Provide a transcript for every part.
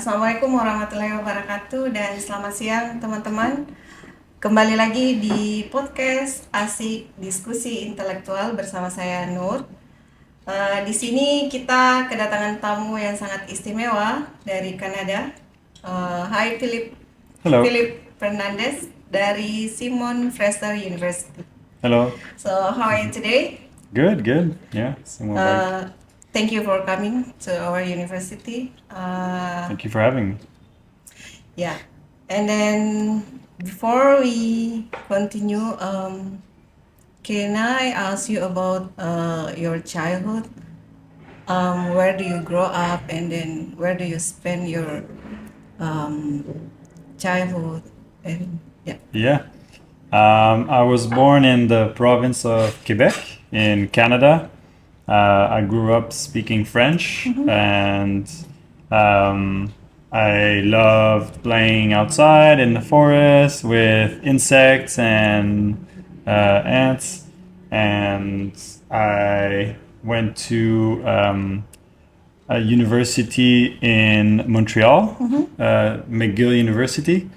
Assalamualaikum warahmatullahi wabarakatuh dan selamat siang teman-teman. Kembali lagi di podcast Asik Diskusi Intelektual bersama saya Nur. Di sini kita kedatangan tamu yang sangat istimewa dari Kanada. Hai Philippe. Hello. Philippe Fernandez dari Simon Fraser University. Hello. So how are you today? Good. Yeah, somewhere back. Thank you for coming to our university. Thank you for having me. Yeah, and then before we continue, can I ask you about your childhood? Where do you grow up, and then where do you spend your childhood? And yeah. Yeah. I was born in the province of Quebec in Canada. I grew up speaking French, and I loved playing outside in the forest with insects and ants. And I went to a university in Montreal, McGill University.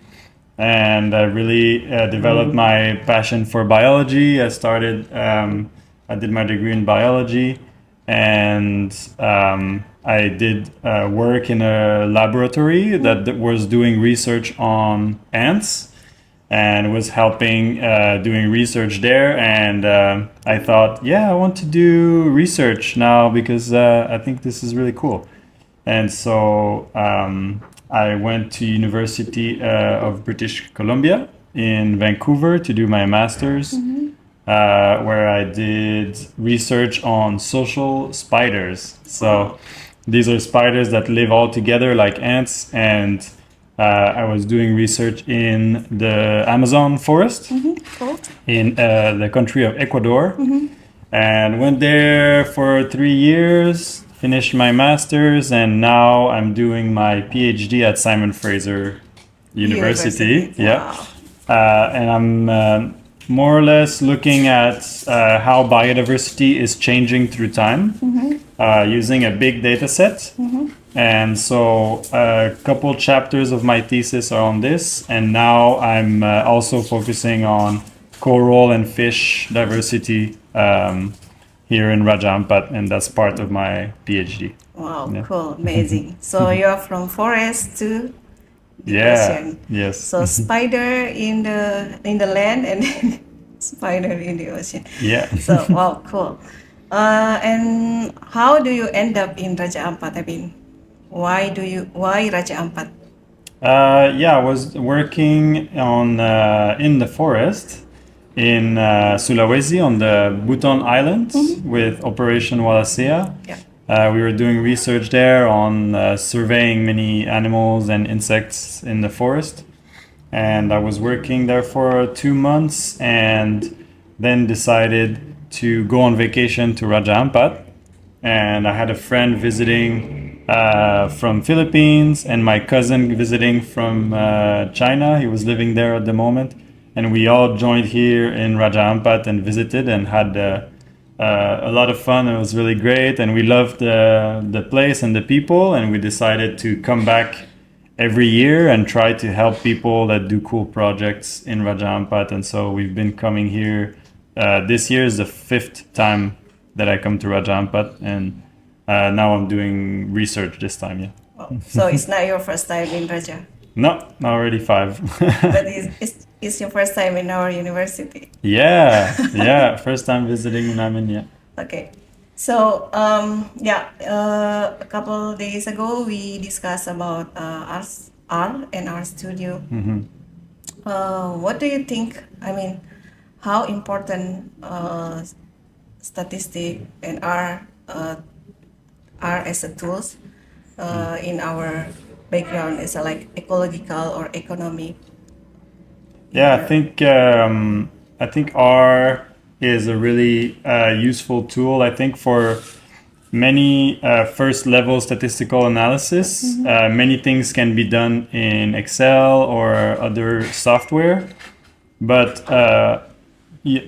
And I really developed my passion for biology. I did my degree in biology, and I did work in a laboratory that was doing research on ants, and was helping doing research there. And I thought, I want to do research now because I think this is really cool. And so I went to University of British Columbia in Vancouver to do my master's, where I did research on social spiders. So these are spiders that live all together like ants, and I was doing research in the Amazon forest in the country of Ecuador, and went there for 3 years, finished my master's, and now I'm doing my PhD at Simon Fraser University. Yeah. And I'm more or less looking at how biodiversity is changing through time using a big data set. And so a couple chapters of my thesis are on this, and now I'm also focusing on coral and fish diversity here in Raja Ampat, and that's part of my PhD. Wow, cool, amazing. So you're from forest to the ocean. Yes. So spider in the land and then spider in the ocean. Yeah. So wow, cool. And how do you end up in Raja Ampat? I mean, why Raja Ampat? I was working on in the forest in Sulawesi on the Buton Islands with Operation Wallacea. Yeah. We were doing research there on surveying many animals and insects in the forest. And I was working there for 2 months, and then decided to go on vacation to Raja Ampat. And I had a friend visiting from Philippines, and my cousin visiting from China. He was living there at the moment. And we all joined here in Raja Ampat and visited and had a lot of fun. It was really great, and we loved the place and the people, and we decided to come back every year and try to help people that do cool projects in Raja Ampat. And so we've been coming here. This year is the 5th time that I come to Raja Ampat, and now I'm doing research this time. Yeah. Wow. So it's not your first time in Raja? No, already 5. But it's your first time in our university. Yeah. First time visiting UNAMIN. Yeah. Okay. So a couple days ago we discussed about R and R studio. What do you think? I mean, how important statistic and R are as a tools in our background as a like ecological or economic? Yeah, I think R is a really useful tool. I think for many first level statistical analysis, many things can be done in Excel or other software, but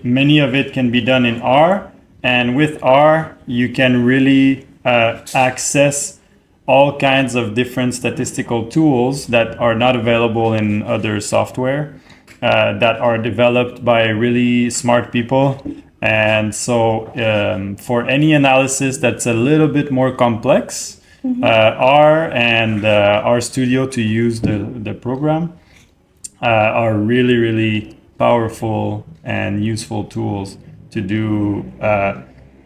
many of it can be done in R. And with R, you can really access all kinds of different statistical tools that are not available in other software, that are developed by really smart people. And so for any analysis that's a little bit more complex, R and R Studio, to use the program, are really, really powerful and useful tools to do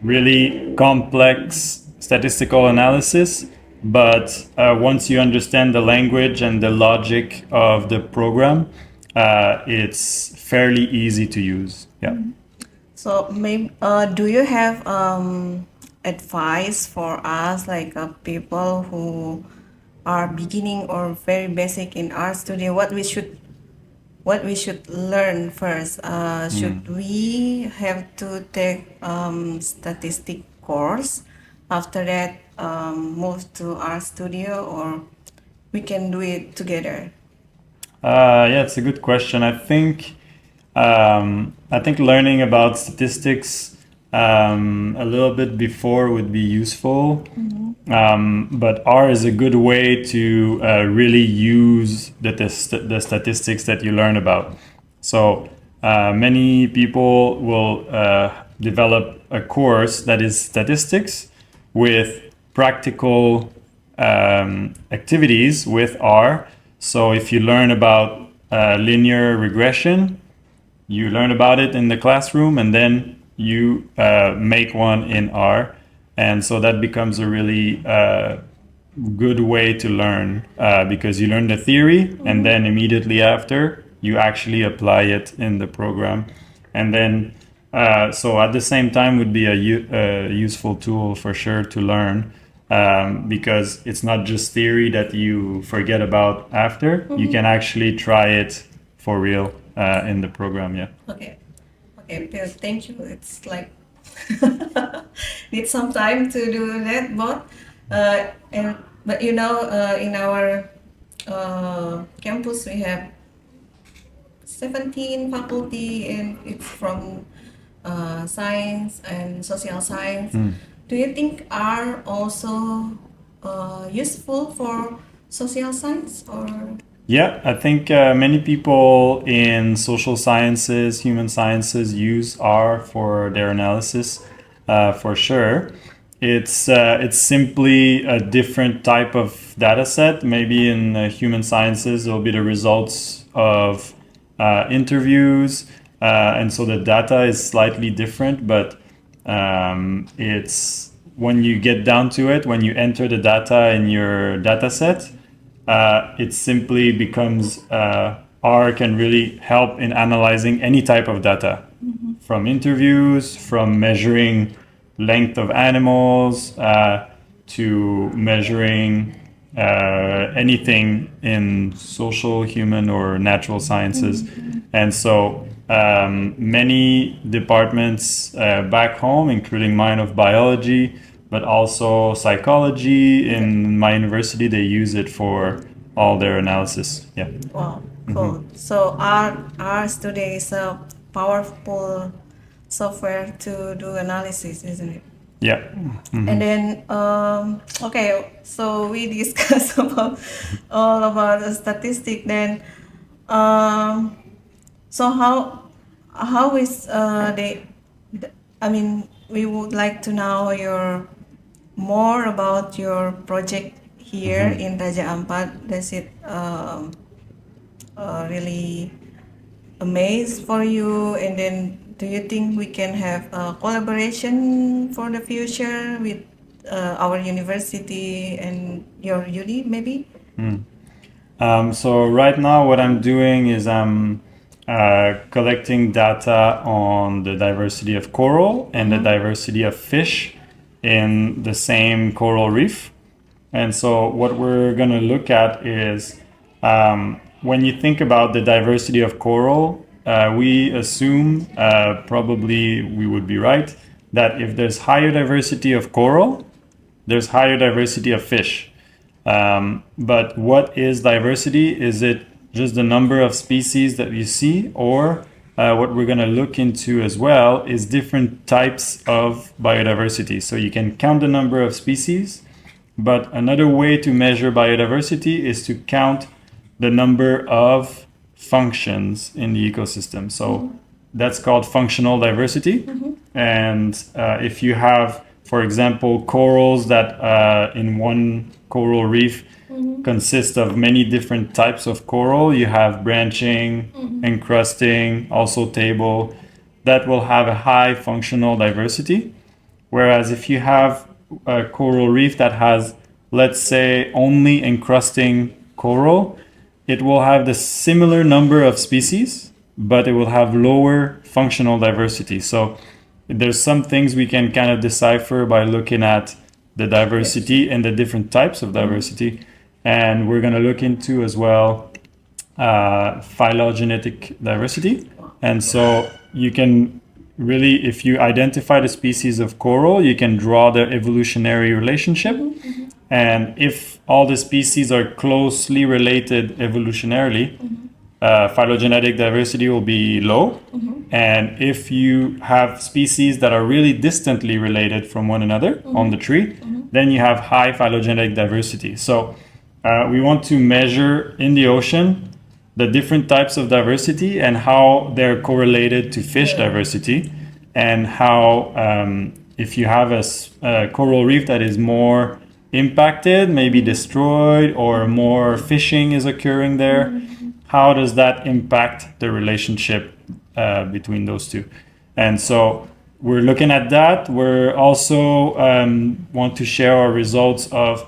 really complex statistical analysis. But once you understand the language and the logic of the program, it's fairly easy to use. Yeah. So maybe do you have advice for us, like people who are beginning or very basic in art studio, what we should learn first? Should we have to take statistic course, after that move to art studio, or we can do it together? Yeah, it's a good question. I think learning about statistics a little bit before would be useful. But R is a good way to really use the statistics that you learn about. So many people will develop a course that is statistics with practical activities with R. So if you learn about linear regression, you learn about it in the classroom, and then you make one in R. And so that becomes a really good way to learn, because you learn the theory, and then immediately after you actually apply it in the program. And then so at the same time would be a useful tool for sure to learn, because it's not just theory that you forget about after. You can actually try it for real in the program. Yeah. Okay. Okay, Bill, thank you. It's like need some time to do that, but in our campus we have 17 faculty, and it's from science and social science. Do you think are also useful for social science, or? Yeah, I think many people in social sciences, human sciences use R for their analysis, for sure. It's simply a different type of data set. Maybe in human sciences, it'll be the results of interviews, and so the data is slightly different. But it's when you get down to it, when you enter the data in your data set, it simply becomes R can really help in analyzing any type of data, from interviews, from measuring length of animals, to measuring anything in social, human, or natural sciences. And so many departments back home, including mine of biology, but also psychology, in my university, they use it for all their analysis. Yeah. Wow, cool. So R Studio is a powerful software to do analysis, isn't it? Yeah. And then okay, so we discussed about all about the statistic. Then so how is I mean, we would like to know more about your project here in Raja Ampat. Does it really amaze for you? And then do you think we can have a collaboration for the future with our university and your uni, maybe? So right now what I'm doing is I'm collecting data on the diversity of coral and the diversity of fish in the same coral reef. And so what we're going to look at is when you think about the diversity of coral, we assume, probably we would be right, that if there's higher diversity of coral, there's higher diversity of fish. But what is diversity? Is it just the number of species that you see? Or what we're going to look into as well is different types of biodiversity. So you can count the number of species, But another way to measure biodiversity is to count the number of functions in the ecosystem. So that's called functional diversity. And if you have, for example, corals that in one coral reef consist of many different types of coral, you have branching, encrusting, also table, that will have a high functional diversity. Whereas if you have a coral reef that has, let's say, only encrusting coral, it will have the similar number of species, but it will have lower functional diversity. So there's some things we can kind of decipher by looking at the diversity and the different types of diversity. And we're going to look into as well phylogenetic diversity. And so you can really, if you identify the species of coral, you can draw the evolutionary relationship. And if all the species are closely related evolutionarily, phylogenetic diversity will be low. And if you have species that are really distantly related from one another on the tree, then you have high phylogenetic diversity. So we want to measure in the ocean the different types of diversity and how they're correlated to fish diversity, and how if you have a coral reef that is more impacted, maybe destroyed, or more fishing is occurring there, how does that impact the relationship between those two? And so we're looking at that. We're also want to share our results of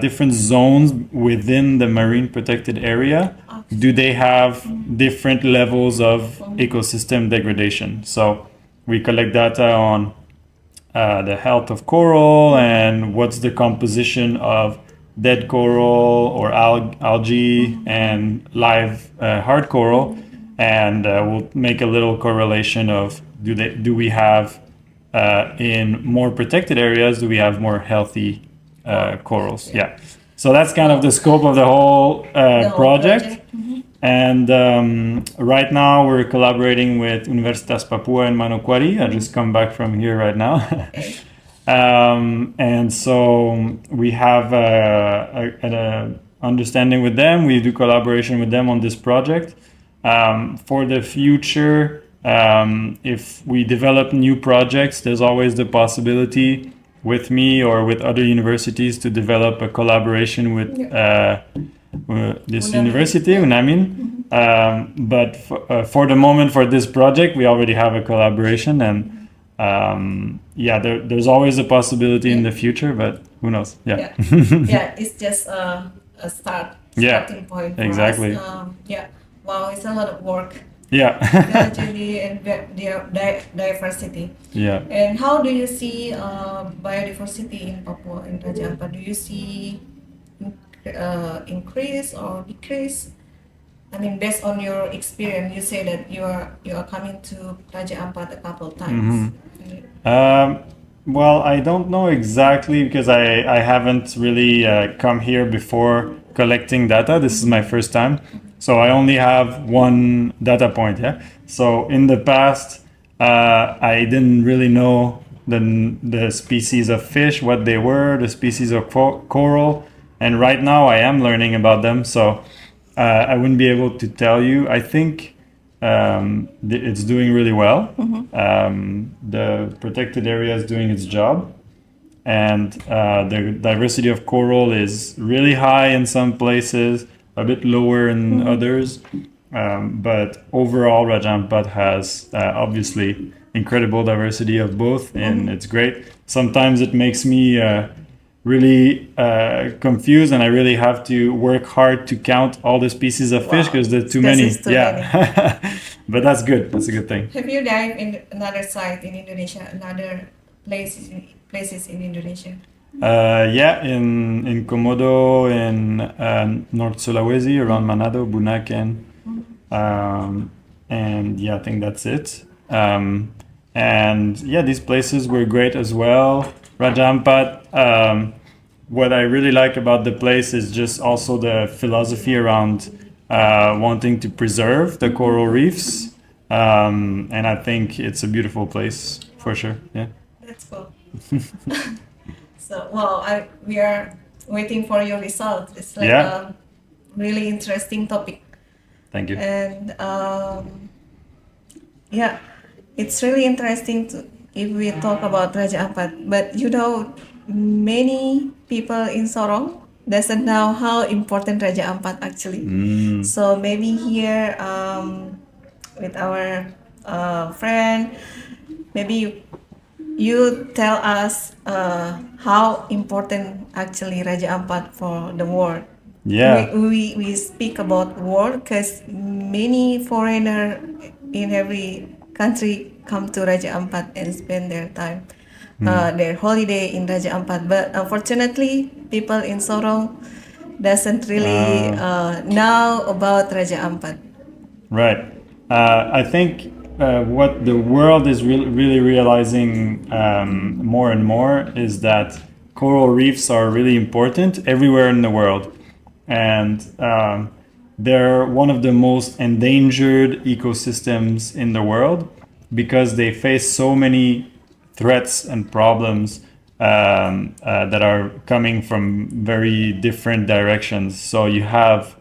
different zones within the marine protected area. Do they have different levels of ecosystem degradation? So we collect data on the health of coral and what's the composition of dead coral or algae and live hard coral, and we'll make a little correlation of do we have in more protected areas, do we have more healthy corals? Yeah. So that's kind of the scope of the whole project. And right now we're collaborating with Universitas Papua in Manokwari. I just come back from here right now. And so we have an understanding with them. We do collaboration with them on this project. For the future, if we develop new projects, there's always the possibility with me or with other universities to develop a collaboration with this university, UNAMIN. But for the moment, for this project, we already have a collaboration, and there's always a possibility in the future, but who knows? Yeah, it's just a starting point for exactly. us. Wow, it's a lot of work. Biology and diversity. Yeah. And how do you see biodiversity in Papua and Raja Ampat? Do you see increase or decrease? I mean, based on your experience, you say that you are coming to Raja Ampat a couple of times. Well, I don't know exactly because I haven't really come here before collecting data. This is my first time. So I only have one data point, So in the past, I didn't really know the species of fish, what they were, the species of coral. And right now I am learning about them. So I wouldn't be able to tell you. I think it's doing really well. The protected area is doing its job. And the diversity of coral is really high in some places, a bit lower in others, but overall Raja Ampat has obviously incredible diversity of both, and it's great. Sometimes it makes me really confused, and I really have to work hard to count all the species of fish because there's too many. But that's good. That's a good thing. Have you dived in another site in Indonesia, another places in Indonesia? In Komodo, in North Sulawesi, around Manado, Bunaken, and I think that's it. These places were great as well. Raja Ampat, what I really like about the place is just also the philosophy around wanting to preserve the coral reefs, and I think it's a beautiful place for sure. Yeah. That's cool. So, well, we are waiting for your result. It's like Yeah. a really interesting topic. Thank you. And yeah, it's really interesting if we talk about Raja Ampat. But many people in Sorong doesn't know how important Raja Ampat actually. So maybe here with our friend, maybe you tell us how important actually Raja Ampat for the world. Yeah. We speak about world because many foreigner in every country come to Raja Ampat and spend their time, their holiday in Raja Ampat. But unfortunately, people in Sorong doesn't really know about Raja Ampat. Right. I think what the world is really realizing more and more is that coral reefs are really important everywhere in the world. And they're one of the most endangered ecosystems in the world because they face so many threats and problems that are coming from very different directions. So you have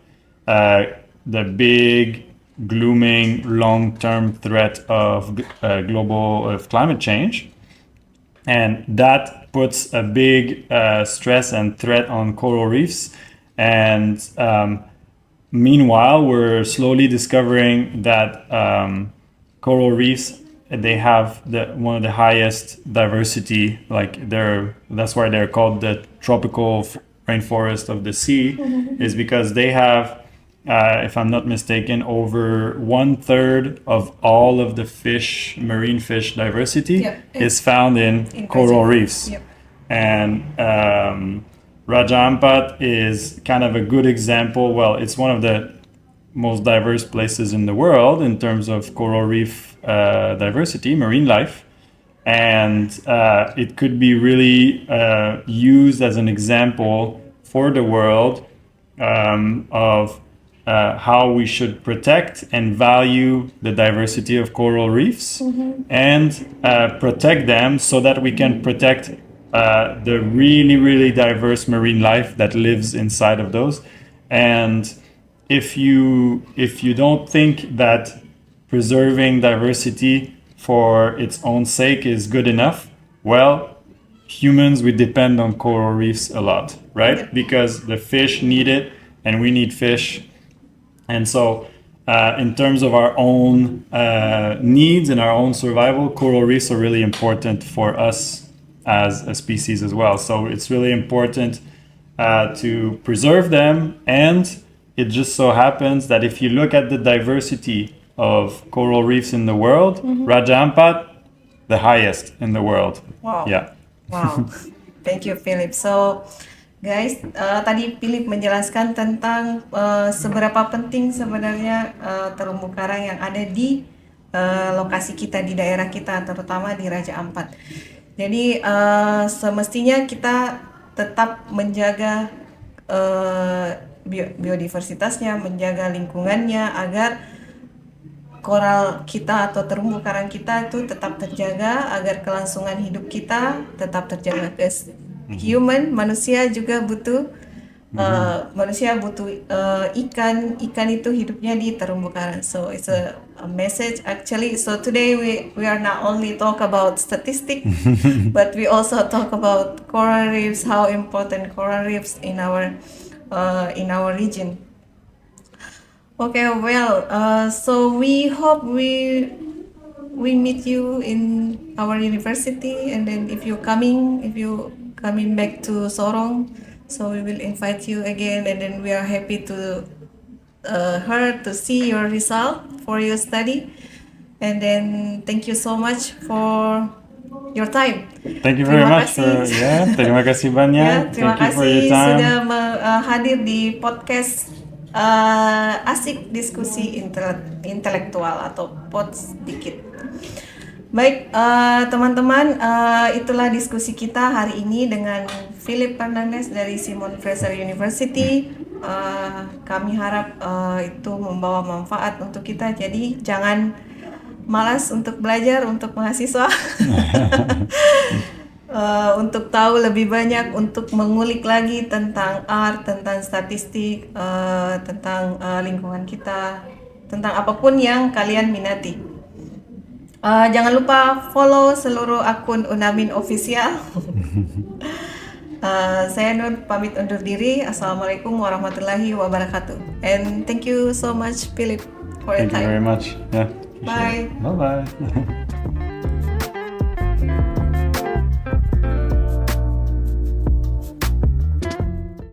the big glooming long-term threat of climate change, and that puts a big stress and threat on coral reefs. And meanwhile, we're slowly discovering that coral reefs, they have one of the highest diversity. That's why they're called the tropical rainforest of the sea, is because they have, if I'm not mistaken, over 1/3 of all of the marine fish diversity is found in coral reefs. Yep. And Raja Ampat is kind of a good example. Well, it's one of the most diverse places in the world in terms of coral reef diversity, marine life. And it could be really used as an example for the world of how we should protect and value the diversity of coral reefs and protect them so that we can protect the really diverse marine life that lives inside of those. And if you don't think that preserving diversity for its own sake is good enough, well, humans, we depend on coral reefs a lot, right? Because the fish need it and we need fish. And so in terms of our own needs and our own survival, coral reefs are really important for us as a species as well. So it's really important to preserve them. And it just so happens that if you look at the diversity of coral reefs in the world, Raja Ampat, the highest in the world. Wow. Yeah. Wow. Thank you, Philip. So, guys, tadi Philip menjelaskan tentang seberapa penting sebenarnya terumbu karang yang ada di lokasi kita, di daerah kita, terutama di Raja Ampat. Jadi semestinya kita tetap menjaga biodiversitasnya, menjaga lingkungannya agar koral kita atau terumbu karang kita itu tetap terjaga, agar kelangsungan hidup kita tetap terjaga. Manusia juga butuh ikan itu hidupnya di terumbu karang. So it's a message actually. So today we are not only talk about statistic, but we also talk about coral reefs, how important coral reefs in our region. Okay, well, so we hope we meet you in our university, and then if you coming back to Sorong, so we will invite you again, and then we are happy to see your result for your study, and then thank you so much for your time. Thank you very Terima much kasih. terima kasih banyak. Ya, terima Thank you for kasih your time. sudah hadir di podcast asik diskusi intelektual atau PODSDIKIT. Baik, teman-teman, itulah diskusi kita hari ini dengan Philippe Fernandez dari Simon Fraser University. Kami harap itu membawa manfaat untuk kita, jadi jangan malas untuk belajar untuk mahasiswa. untuk tahu lebih banyak, untuk mengulik lagi tentang art, tentang statistik, tentang lingkungan kita, tentang apapun yang kalian minati. Jangan lupa follow seluruh akun UNAMIN official. Saya Nur pamit undur diri. Assalamualaikum warahmatullahi wabarakatuh. And thank you so much, Philip, for your Thank you very time. much. Yeah. Bye. Bye bye.